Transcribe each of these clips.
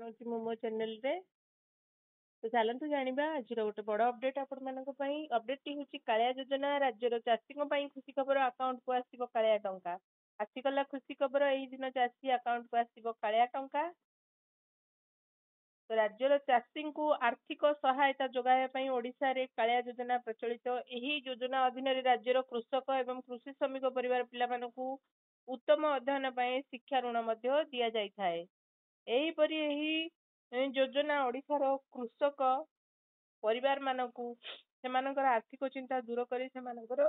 जनाऊँ मो मो चैनल रे तो चलतु जाना आज गोटे बड़ अपडेट आपण अपडेट टी हूँ कालिया योजना राज्यर चाषी खुशी खबर अकाउंट को आसो कालिया टंका आसीगला खुशी खबर यही दिन चाषी अकाउंट को आसो कालिया टंका तो राज्यर चाषी को आर्थिक सहायता जोगाइवाई ओडिशा रे कालिया योजना प्रचलित यही योजना अधीन राज्यर कृषक एवं कृषि श्रमिक परिवार पिलामानकु उत्तम अध्ययन शिक्षा ऋण दि जाए एहीपरि एही योजना ओडिशार कृषक परिवार मानकु सेमानकर आर्थिक चिंता दूर करी सेमानकर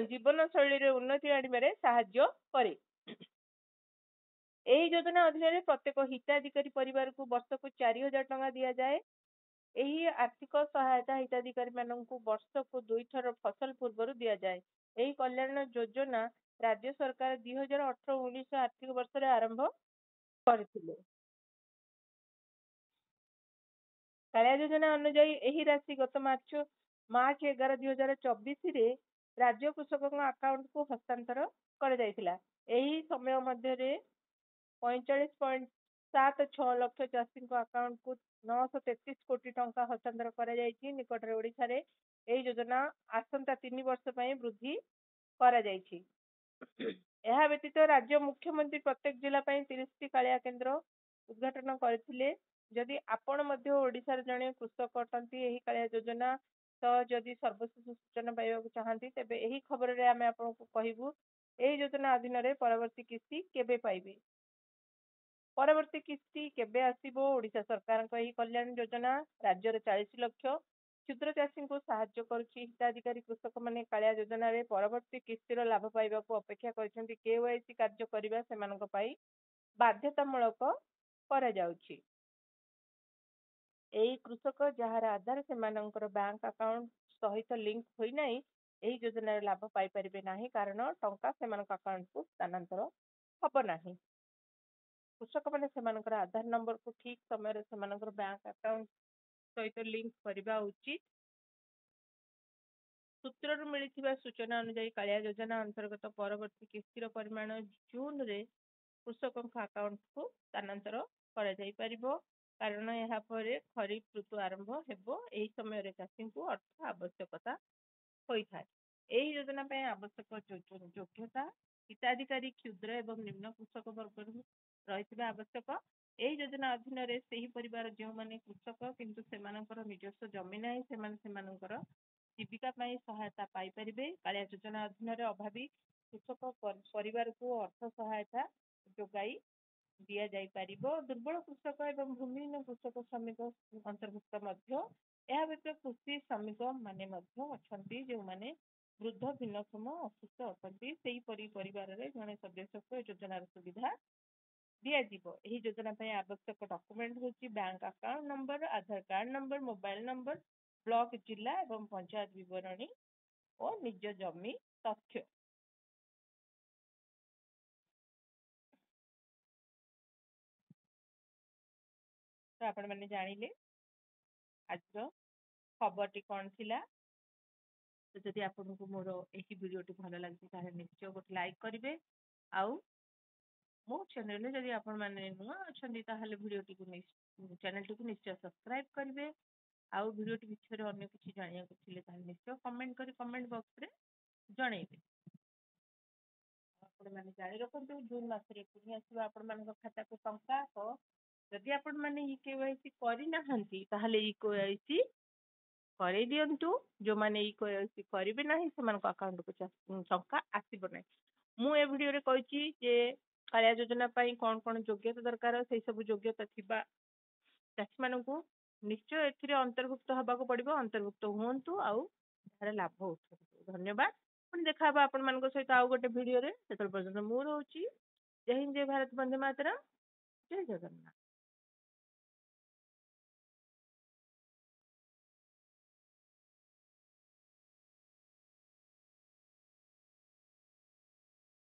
जीवन शैली रे उन्नति आनिबारे सहाय्य करे। एही योजना अधीन प्रत्येक हिताधिकारी परिवार को वर्ष को 4000 टंका दि जाए। एही आर्थिक सहायता हिताधिकारी मानकु वर्ष को 2 थर फसल पूर्व दि जाए। एही कल्याण योजना राज्य सरकार 2018-19 आर्थिक वर्ष रे आरंभ करथिले। कालिया योजना अनुଯାयी एही राशि गत मार्च 11 2024 रे राज्य कृषक अकाउंट को हस्तांतर कर जाइथिला। एही समय मध्य 45.76 लाख चाषी अकाउंट को 933 कोटी टंका हस्तांतर कर निकट ओडिशा रे एही योजना आसंता 3 वर्ष पई वृद्धि करा जाइछि। यह व्यतीत राज्य मुख्यमंत्री प्रत्येक जिला 30 टी कालिया केन्द्र उद्घाटन करथिले। जदि आपण मध्य ओडिशा रे जणे कृषक अटंती एही कालिया योजना तो जदि सर्वश्रेष्ठ सूचना पाइबा चाहती तेबे एही खबर रे आमे आपनको कहिबु एही योजना अधीन रे परवर्ती किस्ती केबे पाइबे। परवर्ती किस्ती केबे आसीबो ओडिशा सरकार एही कल्याण योजना राज्य रे 40 लाख क्षुद्र चाषी को साहाय्य करुछि। हिताधिकारी कृषक माने कालिया योजना रे परवर्ती किस्तीर लाभ पाइबा को अपेक्षा करछन्ती। केवाईसी कार्य करिबा सेमानक पई बाध्यतामूलक करा जाउछि। एही कृषक जहार आधार सेमानकर बैंक अकाउंट सहित लिंक होई नाही एही योजना रे लाभ पाई परिबे नाही कारण टंका सेमानक अकाउंट को स्थानांतर हब नाही। कृषक माने सेमानकर आधार नंबर को ठीक समय रे सेमानकर बैंक अकाउंट सहित लिंक करिबा उचित। सूत्रରୁ मिलिथिबा सूचना अनुसार कालिया योजना अंतर्गत परवर्ती किस्तीर परिमाण जून रे कृषकଙ୍କ अकाउंट को स्थानांतर करा जाई परिबो कारण यहाँ पर खरीफ ऋतु आरंभ हेबो। एही समय रे चाषी को अर्थ आवश्यकता होई थाए। एही योजना पे आवश्यक योग्यता हिताधिकारी क्षुद्र एवं निम्न कृषक वर्ग रहिथिबा आवश्यक। एही योजना अधीन रे सेही परिवार जो माने कृषक किंतु सेमानकर निजस्व जमी नाही सेमानकर जीविका सहायता पाई परिबे। कालिया योजना अधीन रे अभावी कृषक परिवार को अर्थ सहायता जोगाई दिया जाई परिबो। दुर्बल कृषक एवं भूमिहीन कृषक श्रमिक अंतर्भुक्त मध्य यह व्यतीत कृषि श्रमिक माने मध्य अछंती जो माने वृद्ध भिन्नक्षम असुस्थ अछंती सेही परिवार रे जने सदस्य को योजना सुविधा दिया जीवो। एही योजना पे आवश्यक डॉक्यूमेंट होची bank account number Aadhaar card number mobile number block जिला एवं पंचायत विवरणी और निज जमी तथ्य। तो आपण माने जानिले आज खबर टी कौन थिला। तो जदि आपनको मोर एही वीडियो टी भलो लागि ताहे निश्चय गोटे लाइक करिवे आउ मो चैनल जदि आपण माने नुआ अछंदी ताहले वीडियो टी को चैनल टी को निश्चय सब्सक्राइब करिवे आउ वीडियो टी विषय अन्य किछि जानिया को थिले ताहे निश्चय कमेंट करी कमेंट बॉक्स रे जणेबे। आपण माने जानि रखंतु जून मास रे पुनी आसीबा आपण मानक खाता को टंका को जदि आपण माने ई केवाईसी करि नाहंती ताहले ई केवाईसी करे दियंतु। जो माने ई केवाईसी करिवे नाही सेमानक अकाउंट को टंका आसीबो नाही। मु ए वीडियो रे कहछि जे कालिया योजना पई कोन कोन योग्यता दरकार से सब योग्यता थिबा चाषी मानकु निश्चय एथिरे अंतर्भुक्त हबा को पड़िबो। अंतर्भुक्त हुंतु आउ धारे लाभ उठो। धन्यवाद। पुणी देखा आपण मानक सहित आउ गोटे वीडियो रे। सेतल पर्यंत मु रहउची। जय हिंद जय भारत वंदे मातरम। जय जगन्नाथ।